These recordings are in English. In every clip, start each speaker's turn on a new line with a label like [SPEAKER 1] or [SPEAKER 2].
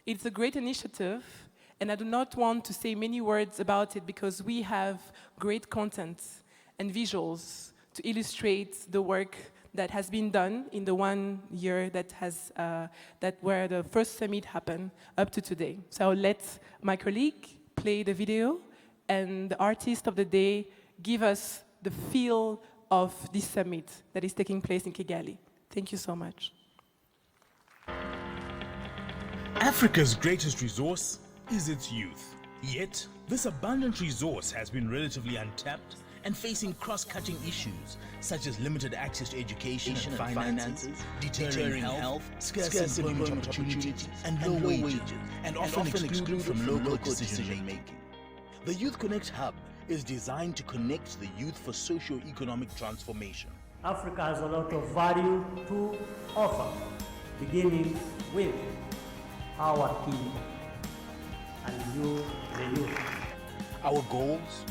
[SPEAKER 1] It's a great initiative, and I do not want to say many words about it because we have great content and visuals to illustrate the work that has been done in the 1 year that where the first summit happened up to today. So I'll let my colleague play the video, and the artist of the day give us the feel of this summit that is taking place in Kigali. Thank you so much.
[SPEAKER 2] Africa's greatest resource is its youth. Yet, this abundant resource has been relatively untapped and facing cross-cutting issues such as limited access to education and finances, deterring health, scarce employment opportunities, and low wages, and often excluded from local decision-making. The YouthConnekt Hub is designed to connect the youth for socio-economic transformation.
[SPEAKER 3] Africa has a lot of value to offer, beginning with our people and you, the youth.
[SPEAKER 2] Our goals: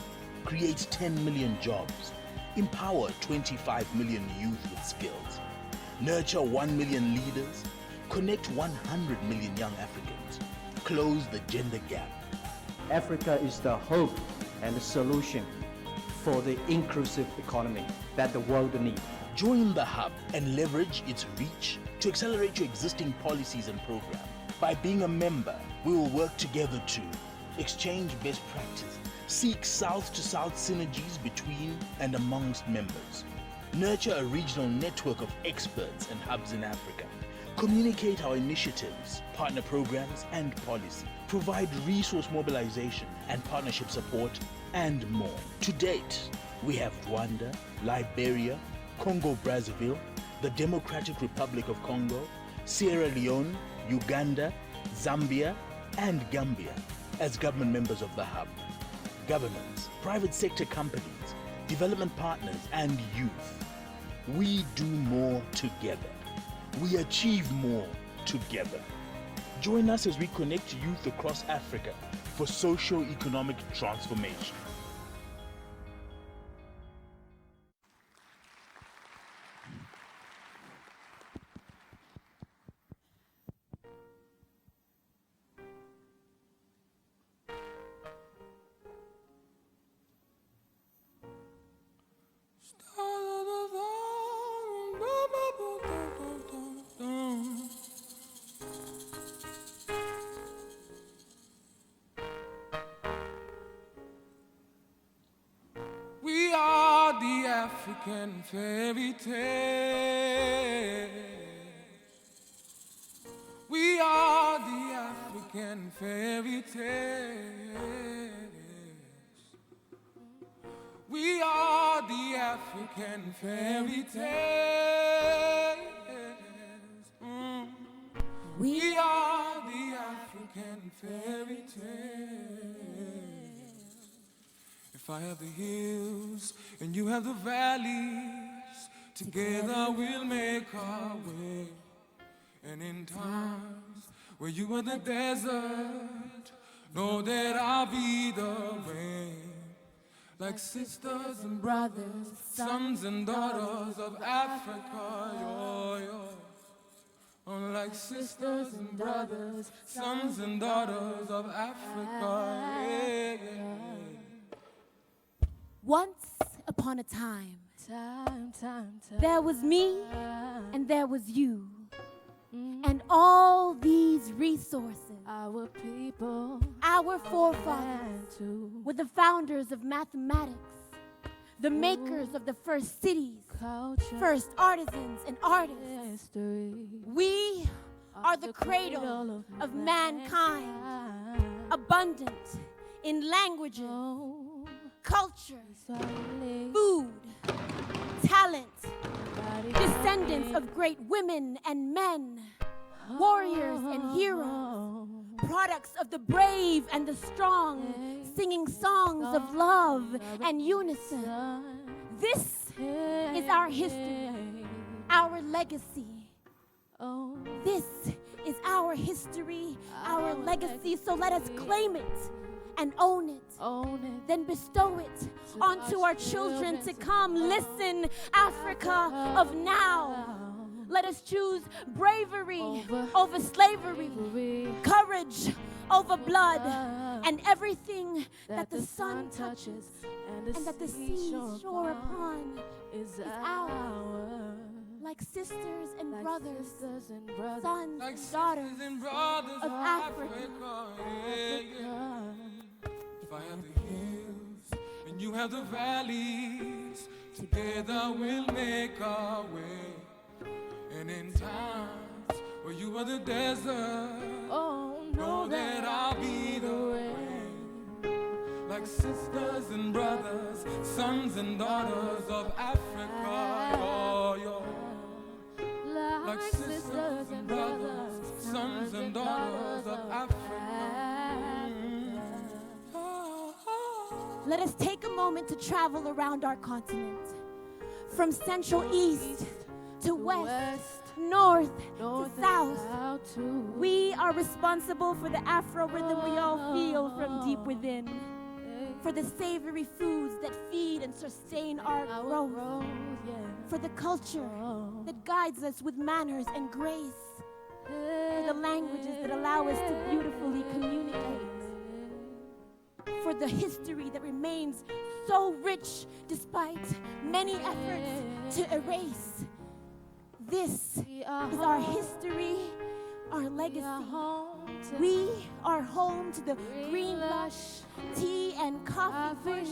[SPEAKER 2] create 10 million jobs, empower 25 million youth with skills, nurture 1 million leaders, connect 100 million young Africans, close the gender gap.
[SPEAKER 4] Africa is the hope and the solution for the inclusive economy that the world needs.
[SPEAKER 2] Join the Hub and leverage its reach to accelerate your existing policies and programs. By being a member, we will work together to exchange best practice, seek south-to-south synergies between and amongst members, nurture a regional network of experts and hubs in Africa, communicate our initiatives, partner programs and policy, provide resource mobilization and partnership support, and more. To date, we have Rwanda, Liberia, Congo-Brazzaville, the Democratic Republic of Congo, Sierra Leone, Uganda, Zambia, and Gambia as government members of the Hub. Governments, private sector companies, development partners, and youth. We do more together. We achieve more together. Join us as we connect youth across Africa for socio-economic transformation.
[SPEAKER 5] We are the African fairy tale. We are the African fairy tales. We are the African fairy tales. We are the African fairy tales. If I have the hills and you have the valleys, together we'll make our way. And in times where you are the desert, know that I'll be the rain. Like sisters and brothers, sons and daughters of Africa, you're yours. Oh, like sisters and brothers, sons and daughters of Africa, yeah, yeah.
[SPEAKER 6] Once upon a time, there was me and there was you. And all these resources, our people, our forefathers, were the founders of mathematics, the makers of the first cities, first artisans and artists. We are the cradle of mankind, abundant in languages, culture, food, talent, descendants of great women and men, warriors and heroes, products of the brave and the strong, singing songs of love and unison. This is our history, our legacy. This is our history, our legacy, so let us claim it and own it, then bestow it onto our children to come. Listen, Africa of now, Let us choose bravery over slavery, courage over blood, and everything that the sun touches and that the sea shore upon is ours. Like sisters and brothers, sons and daughters of Africa.
[SPEAKER 5] If I have the hills and you have the valleys, together we'll make our way. And in times where you are the desert, know that I'll be the rain. Like sisters and brothers, sons and daughters of Africa, like sisters and brothers, sons and daughters of Africa.
[SPEAKER 6] Let us take a moment to travel around our continent, from Central East to West, North to South. We are responsible for the Afro rhythm we all feel from deep within, for the savory foods that feed and sustain our growth, for the culture that guides us with manners and grace, for the languages that allow us to beautifully communicate, for the history that remains so rich despite many efforts to erase. This is our history, our legacy. We are home to the green lush, tea and coffee bush,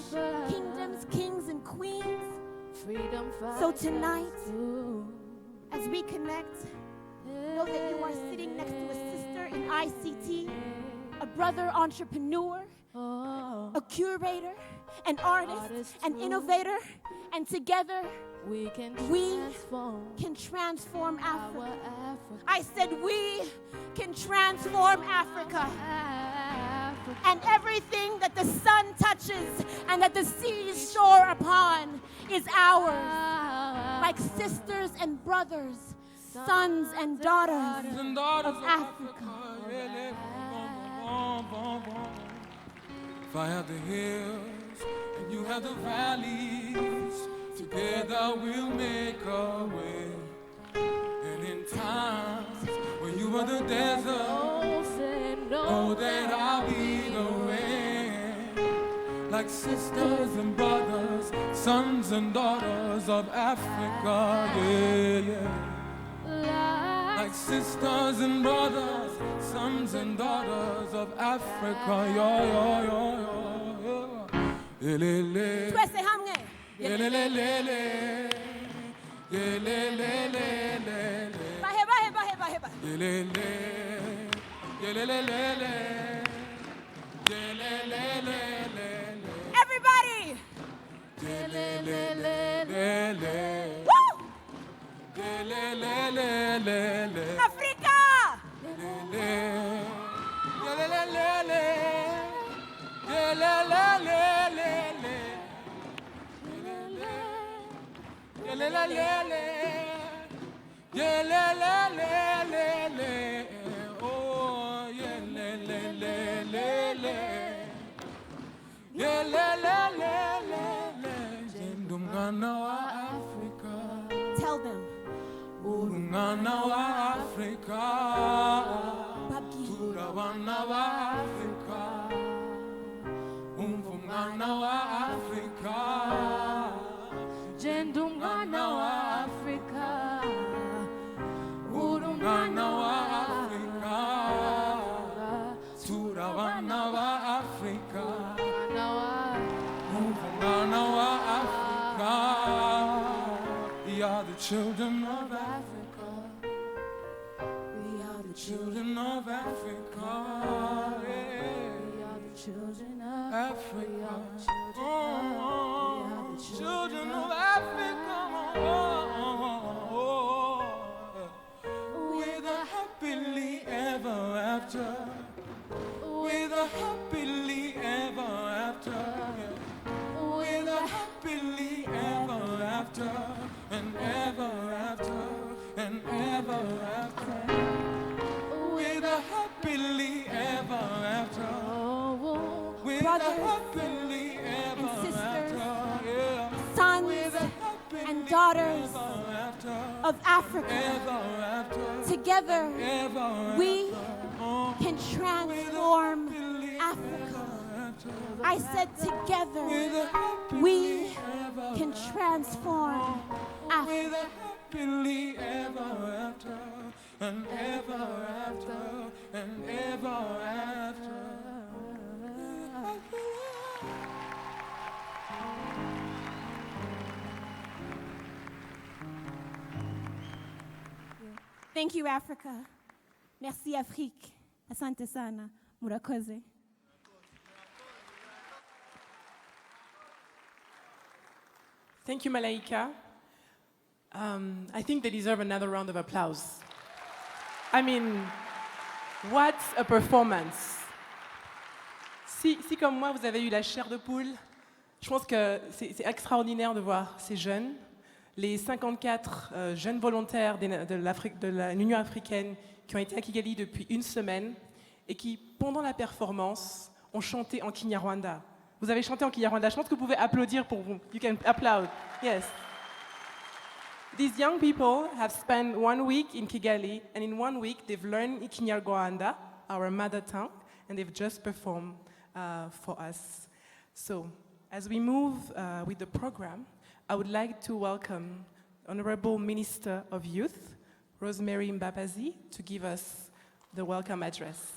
[SPEAKER 6] kingdoms, kings and queens. So tonight, as we connect, know that you are sitting next to a sister in ICT, a brother entrepreneur, a curator, an artist, an innovator, and together we can transform Africa. I said we can transform Africa. And everything that the sun touches and that the seas shore upon is ours. Like sisters and brothers, sons and daughters of Africa.
[SPEAKER 5] If I have the hills and you have the valleys, together we'll make our way. And in times when you are the desert, know that I'll be the rain. Like sisters and brothers, sons and daughters of Africa, Like sisters and brothers, sons and daughters of Africa,
[SPEAKER 6] Twese hamwe. Bahe. Everybody. Woo! Africa. Tell them.
[SPEAKER 5] Urungana wa Africa, Turawana wa Africa, Umfungana wa Africa,
[SPEAKER 6] Jendungana wa Africa,
[SPEAKER 5] Urungana wa Africa, Turawana wa Africa, Umfungana wa Africa. We are the children of Africa. We are the children of Africa.
[SPEAKER 6] we are the children of
[SPEAKER 5] Africa.
[SPEAKER 6] children
[SPEAKER 5] Children of Africa. With a happily ever after. With a happily ever after. With a happily ever after. And ever after. And ever after. With a happily ever after. With a
[SPEAKER 6] brothers
[SPEAKER 5] happily ever
[SPEAKER 6] and sisters,
[SPEAKER 5] after. Yeah.
[SPEAKER 6] sons and daughters of Africa. Together, we can transform Africa. I said together, we can transform Africa.
[SPEAKER 5] Happily ever after, and ever after, and ever after.
[SPEAKER 6] Thank you, Africa. Merci, Afrique. Asante sana. Murakoze.
[SPEAKER 1] Thank you, Malaika. I think they deserve another round of applause. I mean, what a performance. Si comme moi, vous avez eu la chair de poule, je pense que c'est extraordinaire de voir ces jeunes, les 54 jeunes volontaires de l'Union africaine qui ont été à Kigali depuis une semaine et qui, pendant la performance, ont chanté en Kinyarwanda. Vous avez chanté en Kinyarwanda. Je pense que vous pouvez applaudir pour vous. You can applaud. Yes. These young people have spent 1 week in Kigali, and in 1 week they've learned Kinyarwanda, our mother tongue, and they've just performed for us. So, as we move with the program, I would like to welcome Honorable Minister of Youth, Rosemary Mbabazi, to give us the welcome address.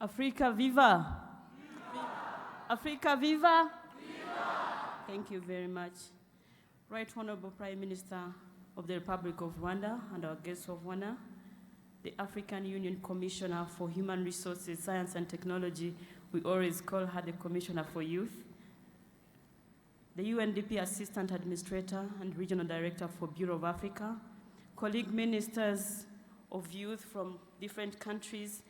[SPEAKER 7] Africa viva! Africa viva! Thank you very much. Right Honorable Prime Minister of the Republic of Rwanda and our guest of honor, the African Union Commissioner for Human Resources, Science and Technology, we always call her the Commissioner for Youth, the UNDP Assistant Administrator and Regional Director for Bureau of Africa, colleague ministers of youth from different countries.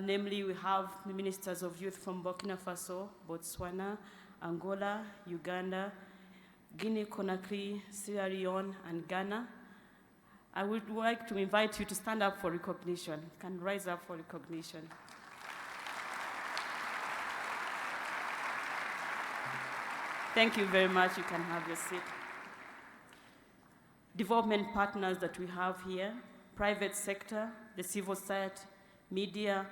[SPEAKER 7] Namely, we have the ministers of youth from Burkina Faso, Botswana, Angola, Uganda, Guinea-Conakry, Sierra Leone, and Ghana. I would like to invite you to stand up for recognition. You can rise up for recognition. Thank you very much. You can have your seat. Development partners that we have here, private sector, the civil society, media,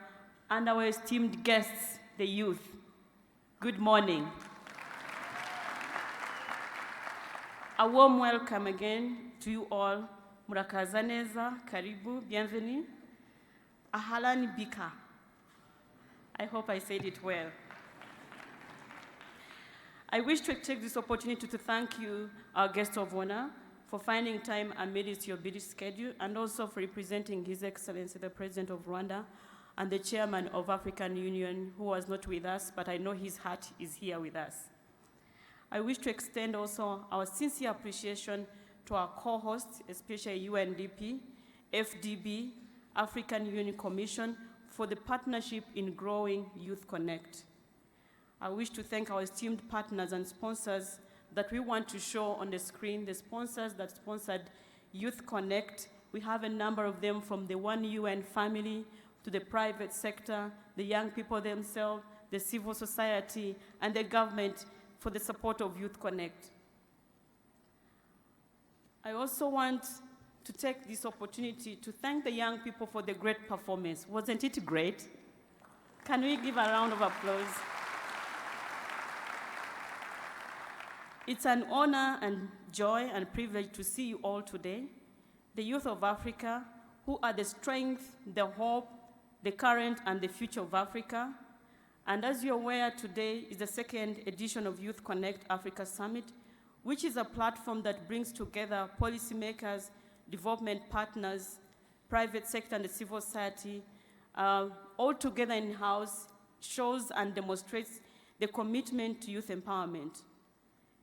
[SPEAKER 7] and our esteemed guests, the youth. Good morning. A warm welcome again to you all. Murakaza neza, karibu, bienvenue. Ahalani bika. I hope I said it well. I wish to take this opportunity to thank you, our guest of honor, for finding time amidst your busy schedule, and also for representing His Excellency, the President of Rwanda, and the Chairman of African Union, who was not with us, but I know his heart is here with us. I wish to extend also our sincere appreciation to our co-hosts, especially UNDP, FDB, African Union Commission, for the partnership in growing YouthConnekt. I wish to thank our esteemed partners and sponsors that we want to show on the screen, the sponsors that sponsored YouthConnekt. We have a number of them, from the One UN family to the private sector, the young people themselves, the civil society, and the government for the support of YouthConnekt. I also want to take this opportunity to thank the young people for the great performance. Wasn't it great? Can we give a round of applause? It's an honor and joy and privilege to see you all today, the youth of Africa, who are the strength, the hope, the current, and the future of Africa. And as you're aware, today is the second edition of YouthConnekt Africa Summit, which is a platform that brings together policymakers, development partners, private sector, and the civil society, all together in-house, shows and demonstrates the commitment to youth empowerment.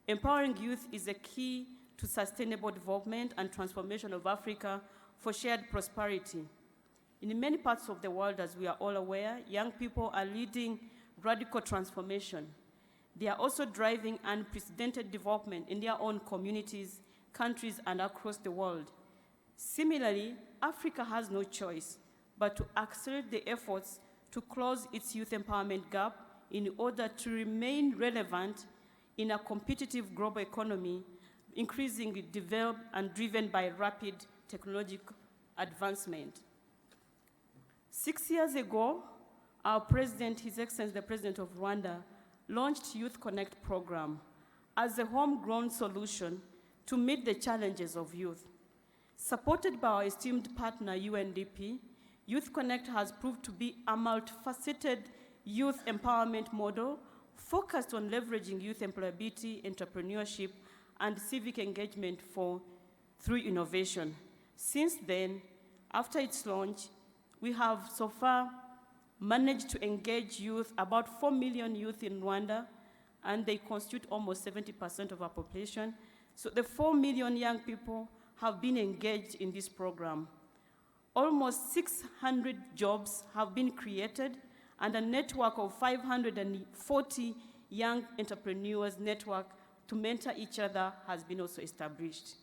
[SPEAKER 7] Empowering youth is a key to sustainable development and transformation of Africa for shared prosperity. In many parts of the world, as we are all aware, young people are leading radical transformation. They are also driving unprecedented development in their own communities, countries, and across the world. Similarly, Africa has no choice but to accelerate the efforts to close its youth empowerment gap in order to remain relevant in a competitive global economy, increasingly developed and driven by rapid technological advancement. 6 years ago, our president, His Excellency, the President of Rwanda, launched YouthConnekt program as a homegrown solution to meet the challenges of youth. Supported by our esteemed partner, UNDP, YouthConnekt has proved to be a multifaceted youth empowerment model focused on leveraging youth employability, entrepreneurship, and civic engagement through innovation. Since then, after its launch, we have so far managed to engage youth, about 4 million youth in Rwanda, and they constitute almost 70% of our population. So the 4 million young people have been engaged in this program. Almost 600 jobs have been created, and a network of 540 young entrepreneurs network to mentor each other has been also established.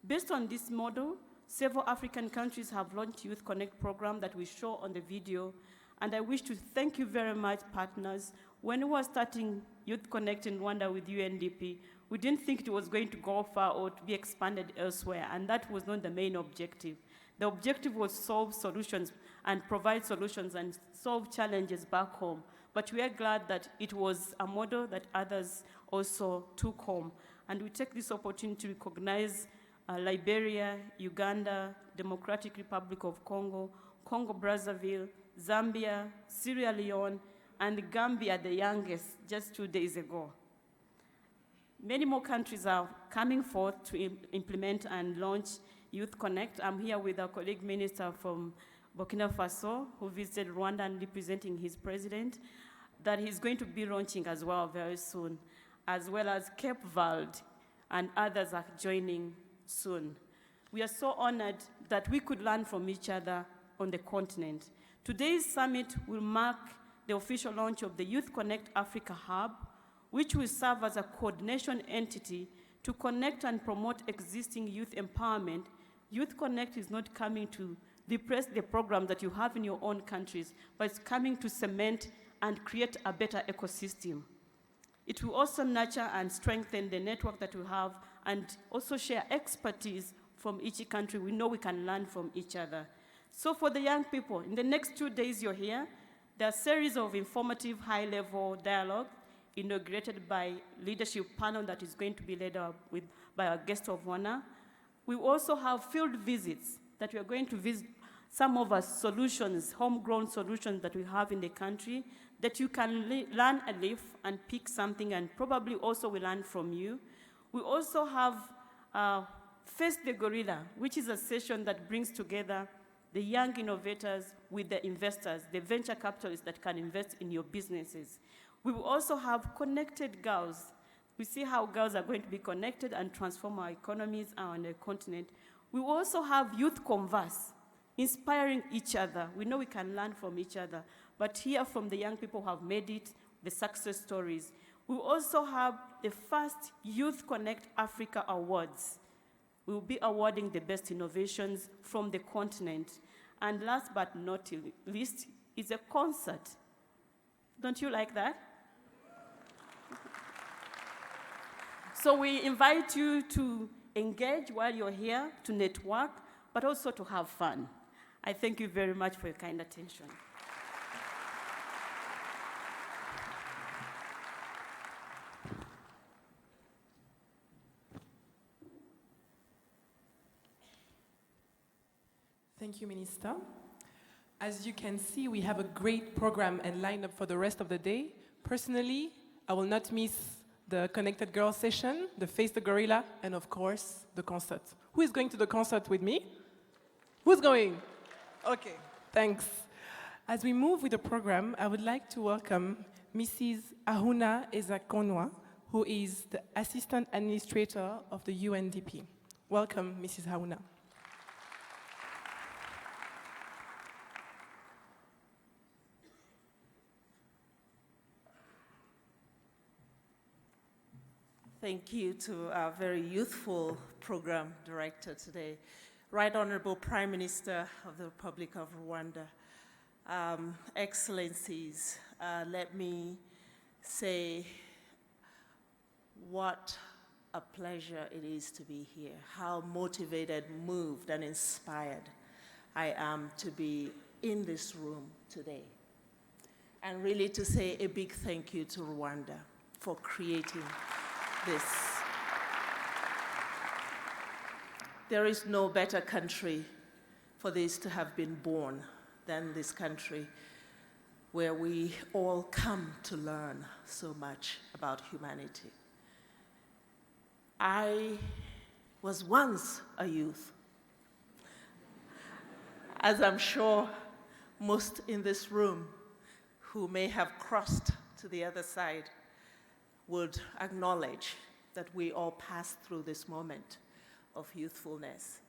[SPEAKER 7] Based on this model, several African countries have launched YouthConnekt program that we show on the video, and I wish to thank you very much, partners. When we were starting YouthConnekt in Rwanda with UNDP, we didn't think it was going to go far or to be expanded elsewhere, and that was not the main objective. The objective was solve solutions and provide solutions and solve challenges back home. But we are glad that it was a model that others also took home. And we take this opportunity to recognize Liberia, Uganda, Democratic Republic of Congo, Congo-Brazzaville, Zambia, Sierra Leone, and Gambia, the youngest, just 2 days ago. Many more countries are coming forth to implement and launch YouthConnekt. I'm here with our colleague minister from Burkina Faso, who visited Rwanda and representing his president, that he's going to be launching as well very soon, as well as Cape Verde, and others are joining soon. We are so honored that we could learn from each other on the continent. Today's summit will mark the official launch of the YouthConnekt Africa Hub, which will serve as a coordination entity to connect and promote existing youth empowerment. YouthConnekt is not coming to replace the program that you have in your own countries, but it's coming to cement and create a better ecosystem. It will also nurture and strengthen the network that we have and also share expertise from each country. We know we can learn from each other. So for the young people, in the next 2 days you're here, there are a series of informative high-level dialogue inaugurated by leadership panel that is going to be led by our guest of honor. We also have field visits that we are going to visit some of our solutions, homegrown solutions that we have in the country, that you can learn a leaf and pick something, and probably also we learn from you. We also have Face the Gorilla, which is a session that brings together the young innovators with the investors, the venture capitalists that can invest in your businesses. We will also have Connected Girls. We see how girls are going to be connected and transform our economies on the continent. We will also have Youth Converse, inspiring each other. We know we can learn from each other, but hear from the young people who have made it, the success stories. We will also have the first YouthConnekt Africa Awards. We will be awarding the best innovations from the continent. And last but not least is a concert. Don't you like that? So we invite you to engage while you're here, to network, but also to have fun. I thank you very much for your kind attention.
[SPEAKER 1] Thank you, Minister. As you can see, we have a great program and lineup for the rest of the day. Personally, I will not miss the Connected Girls session, the Face the Gorilla, and of course, the concert. Who is going to the concert with me? Who's going? Okay, thanks. As we move with the program, I would like to welcome Mrs. Ahuna Ezakonwa, who is the Assistant Administrator of the UNDP. Welcome, Mrs. Ahuna.
[SPEAKER 8] Thank you to our very youthful program director today, Right Honorable Prime Minister of the Republic of Rwanda, Excellencies, let me say what a pleasure it is to be here, how motivated, moved, and inspired I am to be in this room today. And really to say a big thank you to Rwanda for creating this. There is no better country for this to have been born than this country, where we all come to learn so much about humanity. I was once a youth, as I'm sure most in this room who may have crossed to the other side would acknowledge that we all passed through this moment of youthfulness.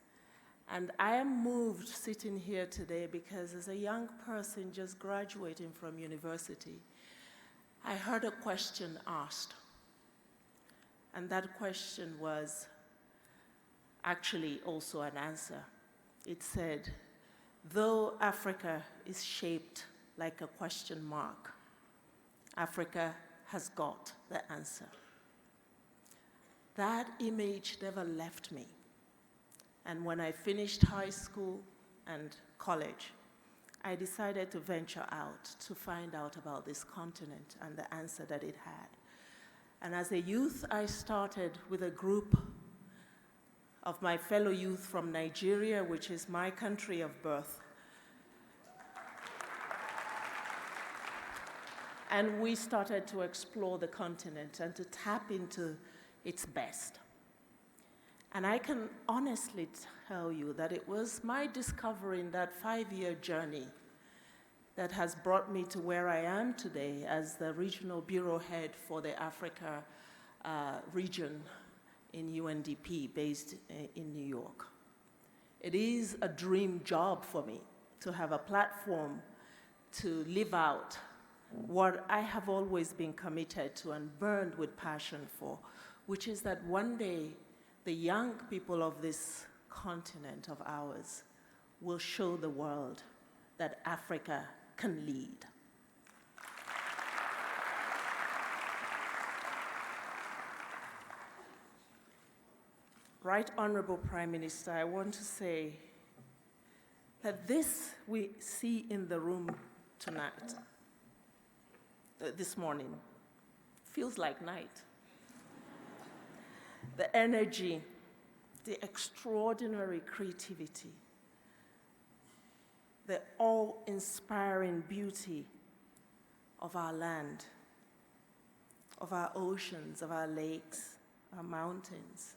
[SPEAKER 8] And I am moved sitting here today because as a young person just graduating from university, I heard a question asked. And that question was actually also an answer. It said, though Africa is shaped like a question mark, Africa has got the answer. That image never left me. And when I finished high school and college, I decided to venture out to find out about this continent and the answer that it had. And as a youth, I started with a group of my fellow youth from Nigeria, which is my country of birth. And we started to explore the continent and to tap into its best. And I can honestly tell you that it was my discovering that 5-year journey that has brought me to where I am today as the regional bureau head for the Africa region in UNDP based in New York. It is a dream job for me to have a platform to live out what I have always been committed to and burned with passion for, which is that one day the young people of this continent of ours will show the world that Africa can lead. Right Honorable Prime Minister, I want to say that this we see in the room tonight, this morning, feels like night. The energy, the extraordinary creativity, the awe-inspiring beauty of our land, of our oceans, of our lakes, our mountains.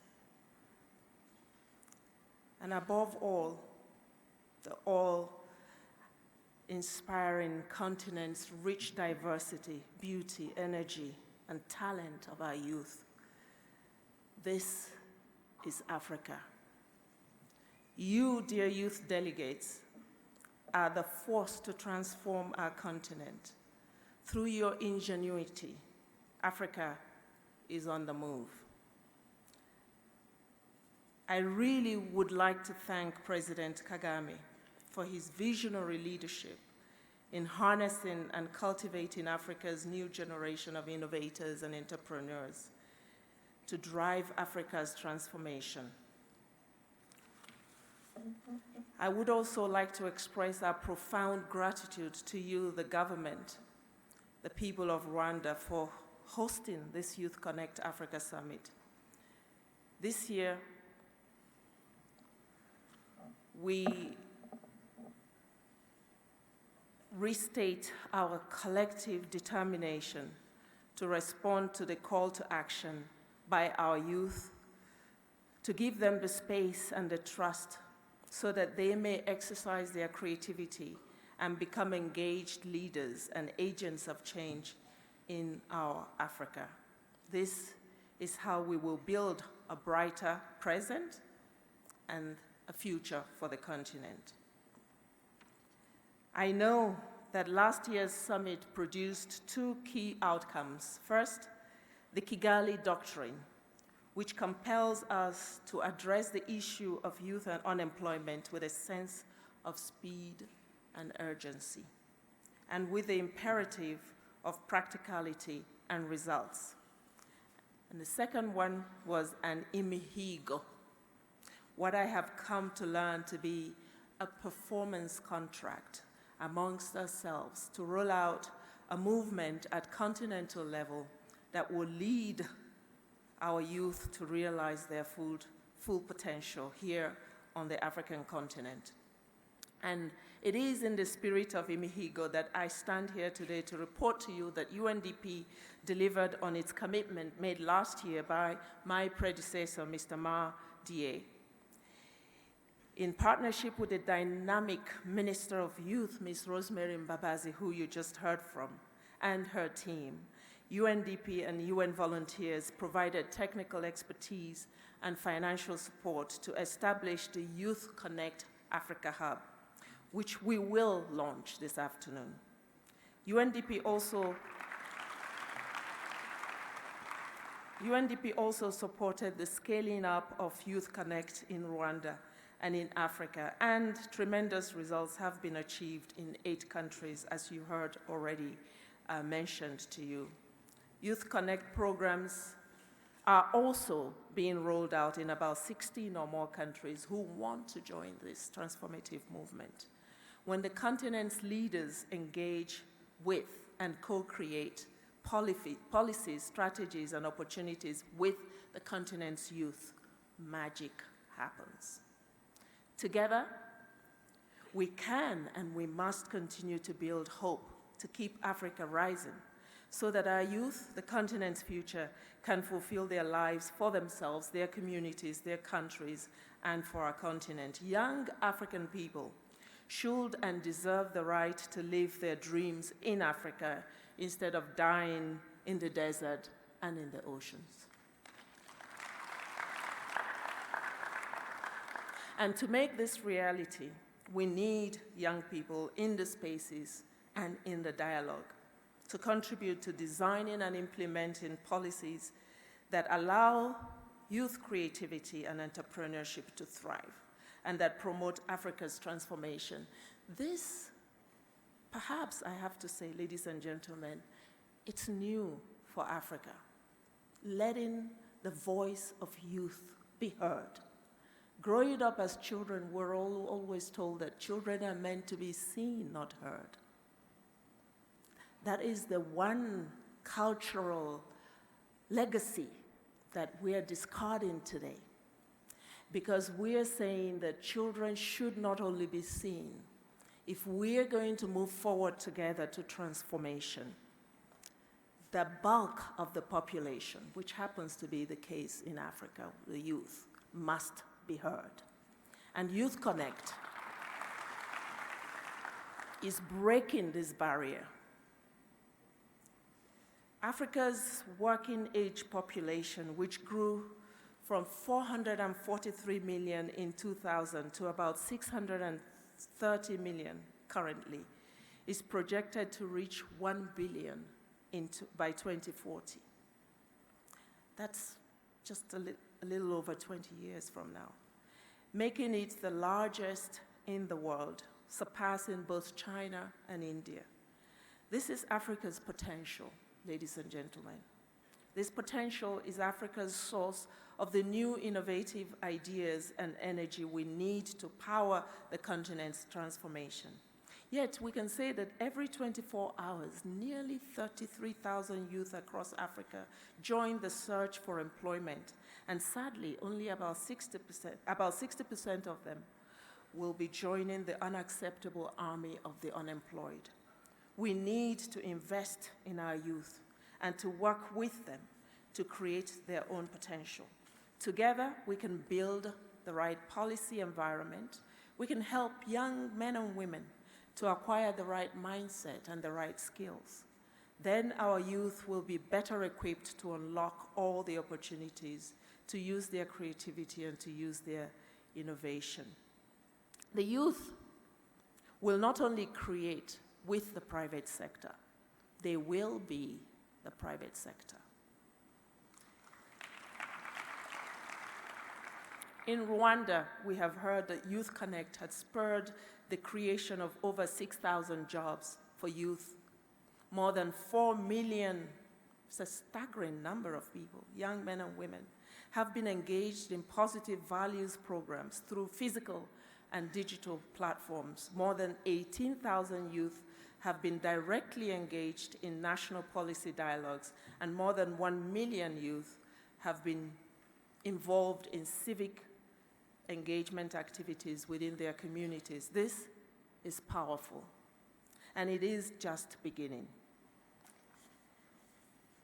[SPEAKER 8] And above all, the awe-inspiring continent's rich diversity, beauty, energy, and talent of our youth. This is Africa. You, dear youth delegates, are the force to transform our continent. Through your ingenuity, Africa is on the move. I really would like to thank President Kagame for his visionary leadership in harnessing and cultivating Africa's new generation of innovators and entrepreneurs to drive Africa's transformation. I would also like to express our profound gratitude to you, the government, the people of Rwanda, for hosting this YouthConnekt Africa Summit. This year, we restate our collective determination to respond to the call to action by our youth, to give them the space and the trust so that they may exercise their creativity and become engaged leaders and agents of change in our Africa. This is how we will build a brighter present and a future for the continent. I know that last year's summit produced two key outcomes. First, the Kigali Doctrine, which compels us to address the issue of youth and unemployment with a sense of speed and urgency, and with the imperative of practicality and results. And the second one was an imihigo, what I have come to learn to be a performance contract amongst ourselves to roll out a movement at continental level that will lead our youth to realize their full potential here on the African continent. And it is in the spirit of imihigo that I stand here today to report to you that UNDP delivered on its commitment made last year by my predecessor, Mr. Ma Die, in partnership with the dynamic Minister of Youth, Ms. Rosemary Mbabazi, who you just heard from, and her team. UNDP and UN volunteers provided technical expertise and financial support to establish the YouthConnekt Africa Hub, which we will launch this afternoon. UNDP also supported the scaling up of YouthConnekt in Rwanda and in Africa, and tremendous results have been achieved in 8 countries, as you heard already mentioned to you. YouthConnekt programs are also being rolled out in about 16 or more countries who want to join this transformative movement. When the continent's leaders engage with and co-create policies, strategies, and opportunities with the continent's youth, magic happens. Together, we can and we must continue to build hope to keep Africa rising so that our youth, the continent's future, can fulfill their lives for themselves, their communities, their countries, and for our continent. Young African people should and deserve the right to live their dreams in Africa instead of dying in the desert and in the oceans. And to make this reality, we need young people in the spaces and in the dialogue to contribute to designing and implementing policies that allow youth creativity and entrepreneurship to thrive and that promote Africa's transformation. This, perhaps I have to say, ladies and gentlemen, it's new for Africa, letting the voice of youth be heard. Growing up as children, we're always told that children are meant to be seen, not heard. That is the one cultural legacy that we are discarding today, because we are saying that children should not only be seen. If we are going to move forward together to transformation, the bulk of the population, which happens to be the case in Africa, the youth, must be heard. And YouthConnekt is breaking this barrier. Africa's working age population, which grew from 443 million in 2000 to about 630 million currently, is projected to reach 1 billion by 2040. That's just a little over 20 years from now, making it the largest in the world, surpassing both China and India. This is Africa's potential, ladies and gentlemen. This potential is Africa's source of the new innovative ideas and energy we need to power the continent's transformation. Yet we can say that every 24 hours, nearly 33,000 youth across Africa join the search for employment, and sadly, only about 60% of them will be joining the unacceptable army of the unemployed. We need to invest in our youth and to work with them to create their own potential. Together, we can build the right policy environment. We can help young men and women to acquire the right mindset and the right skills. Then our youth will be better equipped to unlock all the opportunities, to use their creativity and to use their innovation. The youth will not only create with the private sector, they will be the private sector. In Rwanda, we have heard that YouthConnekt had spurred the creation of over 6,000 jobs for youth. More than 4 million, it's a staggering number of people, young men and women, have been engaged in positive values programs through physical and digital platforms. More than 18,000 youth have been directly engaged in national policy dialogues, and more than 1 million youth have been involved in civic engagement activities within their communities. This is powerful, and it is just beginning.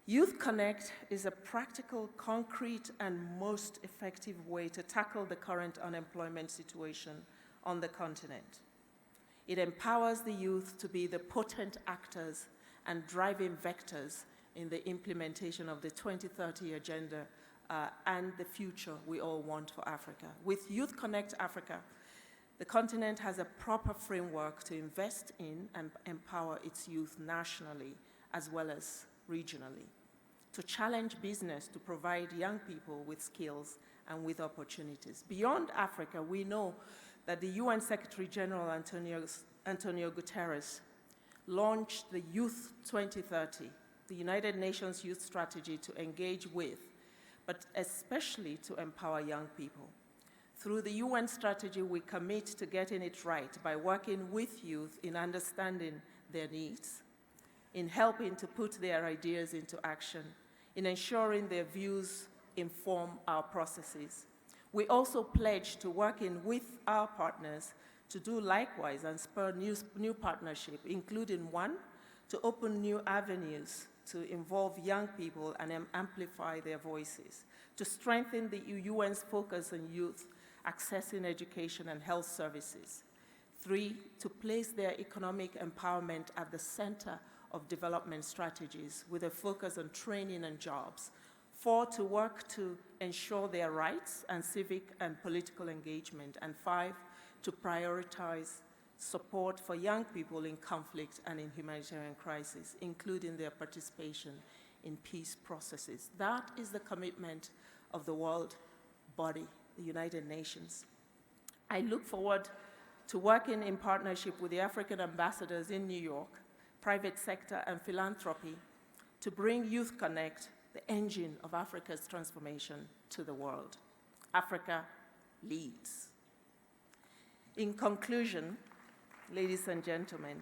[SPEAKER 8] YouthConnekt is a practical, concrete, and most effective way to tackle the current unemployment situation on the continent. It empowers the youth to be the potent actors and driving vectors in the implementation of the 2030 agenda and the future we all want for Africa. With YouthConnekt Africa, the continent has a proper framework to invest in and empower its youth nationally as well as regionally, to challenge business to provide young people with skills and with opportunities. Beyond Africa, we know that the UN Secretary General Antonio Guterres launched the Youth 2030, the United Nations Youth Strategy to engage with, but especially to empower young people. Through the UN strategy, we commit to getting it right by working with youth in understanding their needs, in helping to put their ideas into action, in ensuring their views inform our processes. We also pledge to working with our partners to do likewise and spur new partnership, including one, to open new avenues to involve young people and amplify their voices, to strengthen the UN's focus on youth accessing education and health services. 3, to place their economic empowerment at the center of development strategies with a focus on training and jobs. 4, to work to ensure their rights and civic and political engagement. And 5, to prioritize support for young people in conflict and in humanitarian crisis, including their participation in peace processes. That is the commitment of the world body, the United Nations. I look forward to working in partnership with the African ambassadors in New York, private sector and philanthropy, to bring YouthConnekt, the engine of Africa's transformation, to the world. Africa leads. In conclusion, ladies and gentlemen,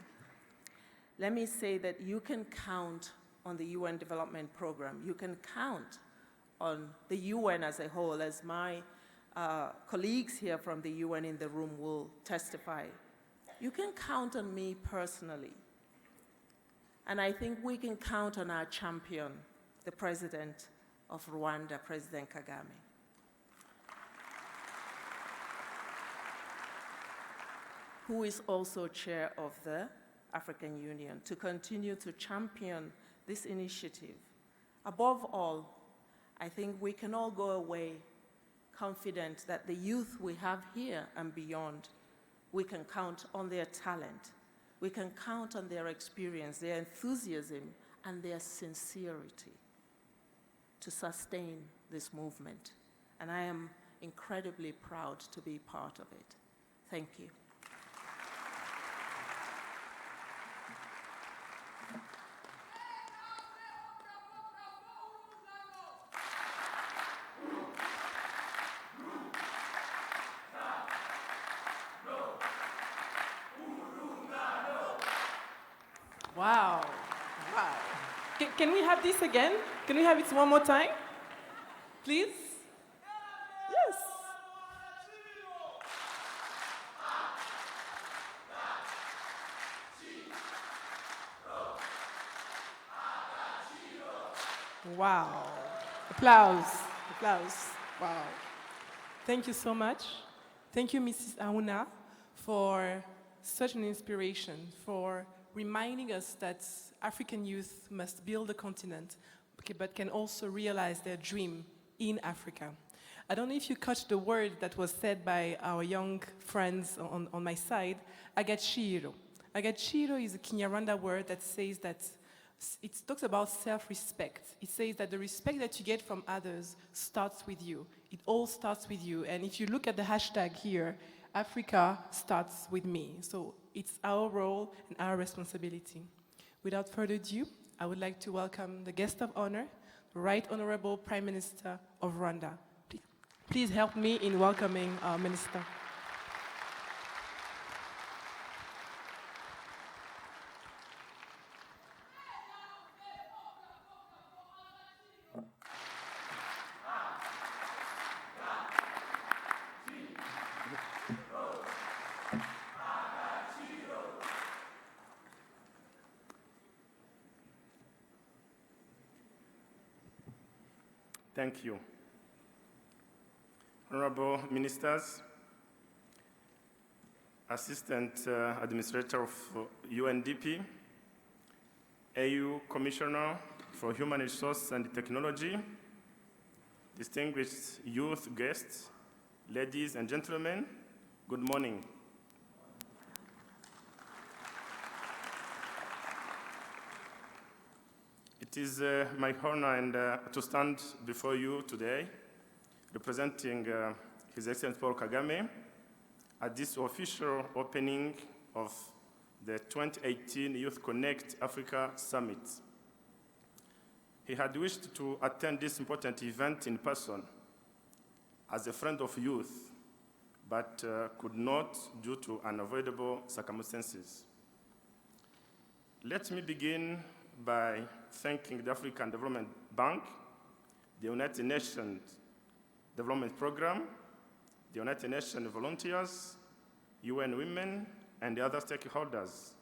[SPEAKER 8] let me say that you can count on the UN Development Program. You can count on the UN as a whole, as my colleagues here from the UN in the room will testify. You can count on me personally. And I think we can count on our champion, the President of Rwanda, President Kagame. Who is also chair of the African Union, to continue to champion this initiative. Above all, I think we can all go away confident that the youth we have here and beyond, we can count on their talent, we can count on their experience, their enthusiasm, and their sincerity to sustain this movement. And I am incredibly proud to be part of it. Thank you.
[SPEAKER 1] Wow. Wow. Can we have this again? Can we have it one more time? Please? Yes. Wow. Applause. Applause. Wow. Thank you so much. Thank you, Mrs. Aouna, for such an inspiration, for reminding us that African youth must build a continent, but can also realize their dream in Africa. I don't know if you caught the word that was said by our young friends on my side, agaciro. Agaciro is a Kinyarwanda word that says that it talks about self-respect. It says that the respect that you get from others starts with you. It all starts with you. And if you look at the hashtag here, Africa starts with me. So it's our role and our responsibility. Without further ado, I would like to welcome the guest of honor, the Right Honorable Prime Minister of Rwanda. Please help me in welcoming our minister.
[SPEAKER 9] Thank you. Honorable Ministers, Assistant Administrator of UNDP, AU Commissioner for Human Resources and Technology, distinguished youth guests, ladies and gentlemen, good morning. It is my honor to stand before you today, representing His Excellency Paul Kagame at this official opening of the 2018 YouthConnekt Africa Summit. He had wished to attend this important event in person as a friend of youth, but could not due to unavoidable circumstances. Let me begin by thanking the African Development Bank, the United Nations Development Program, the United Nations volunteers, UN Women, and the other stakeholders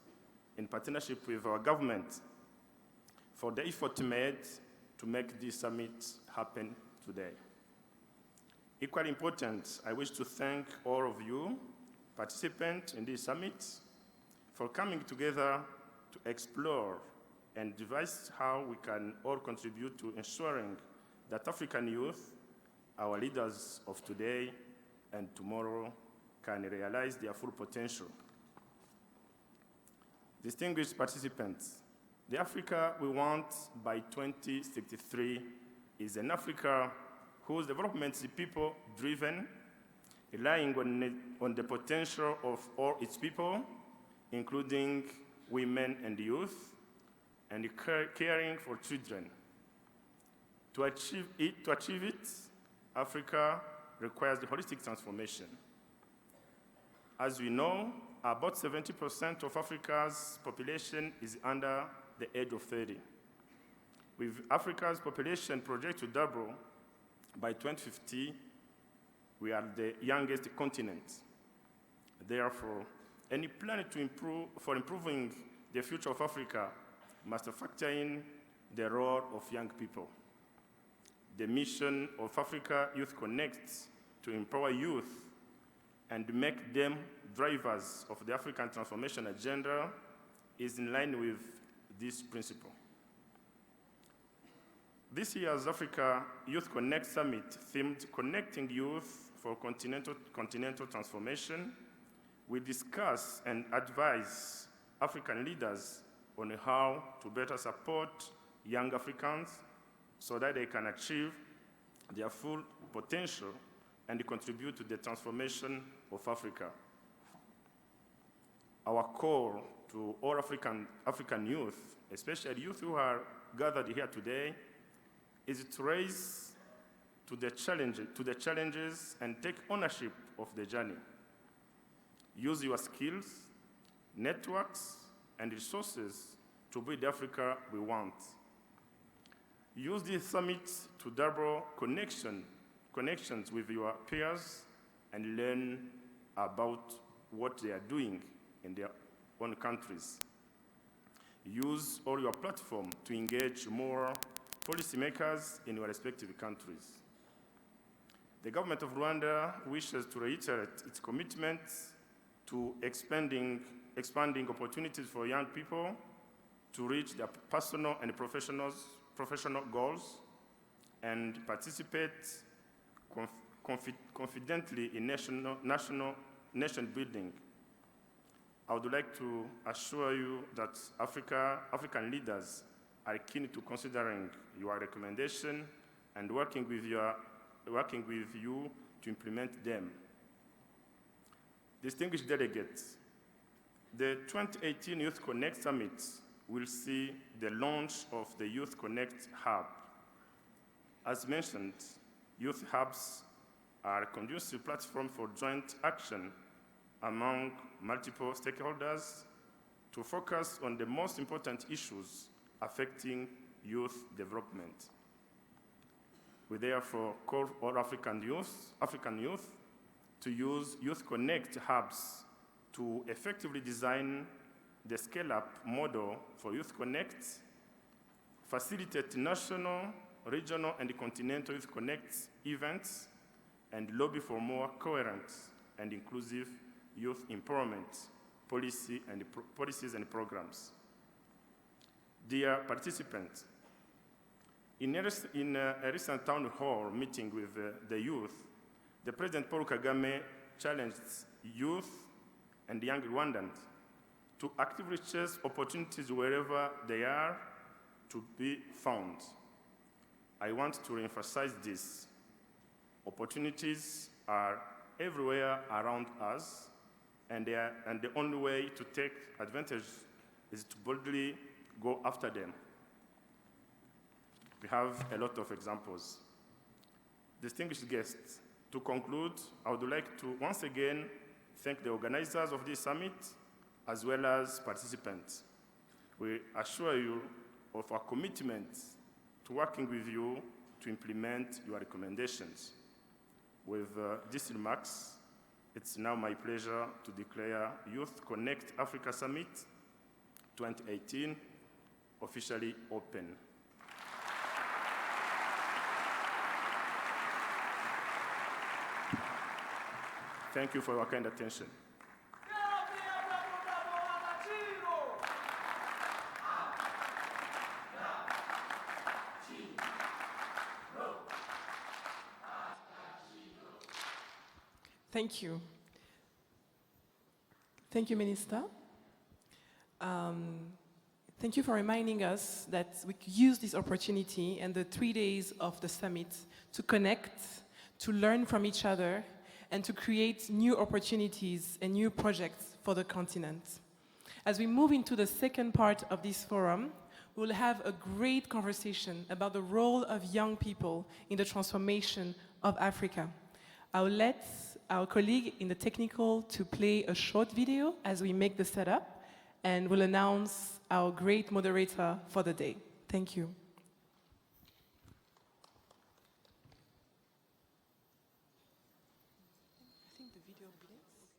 [SPEAKER 9] in partnership with our government for the effort made to make this summit happen today. Equally important, I wish to thank all of you participants in this summit for coming together to explore and devise how we can all contribute to ensuring that African youth, our leaders of today and tomorrow, can realize their full potential. Distinguished participants, the Africa we want by 2063 is an Africa whose development is people-driven, relying on the potential of all its people, including women and youth, and caring for children. To achieve it, Africa requires the holistic transformation. As we know, about 70% of Africa's population is under the age of 30. With Africa's population projected to double by 2050, we are the youngest continent. Therefore, any plan to improving the future of Africa must factor in the role of young people. The mission of Africa YouthConnekt to empower youth and make them drivers of the African transformation agenda is in line with this principle. This year's Africa YouthConnekt Summit, themed Connecting Youth for Continental Transformation, will discuss and advise African leaders on how to better support young Africans so that they can achieve their full potential and contribute to the transformation of Africa. Our call to all African youth, especially youth who are gathered here today, is to raise to the challenges and take ownership of the journey. Use your skills, networks, and resources to build the Africa we want. Use this summit to double connections with your peers and learn about what they are doing in their own countries. Use all your platform to engage more policymakers in your respective countries. The government of Rwanda wishes to reiterate its commitment to expanding opportunities for young people to reach their personal and professional goals and participate confidently in nation building. I would like to assure you that African leaders are keen to considering your recommendation and working with your working with you to implement them. Distinguished delegates, the 2018 YouthConnekt Summit will see the launch of the YouthConnekt Hub. As mentioned, youth hubs are a conducive platform for joint action among multiple stakeholders to focus on the most important issues affecting youth development. We therefore call all African youth to use YouthConnekt hubs to effectively design the scale-up model for YouthConnekt, facilitate national, regional, and continental YouthConnekt events, and lobby for more coherent and inclusive youth empowerment policies and programs. Dear participants, in a recent town hall meeting with the youth, the President Paul Kagame challenged youth and young Rwandans to actively chase opportunities wherever they are to be found. I want to emphasize this. Opportunities are everywhere around us, and the only way to take advantage is to boldly go after them. We have a lot of examples. Distinguished guests, to conclude, I would like to once again thank the organizers of this summit, as well as participants. We assure you of our commitment to working with you to implement your recommendations. With these remarks, it's now my pleasure to declare YouthConnekt Africa Summit 2018 officially open. Thank you for your kind attention.
[SPEAKER 1] Thank you. Thank you, Minister. Thank you for reminding us that we could use this opportunity and the 3 days of the summit to connect, to learn from each other, and to create new opportunities and new projects for the continent. As we move into the second part of this forum, we'll have a great conversation about the role of young people in the transformation of Africa. I'll let our colleague in the technical to play a short video as we make the setup, and we'll announce our great moderator for the day. Thank you. I think the video begins.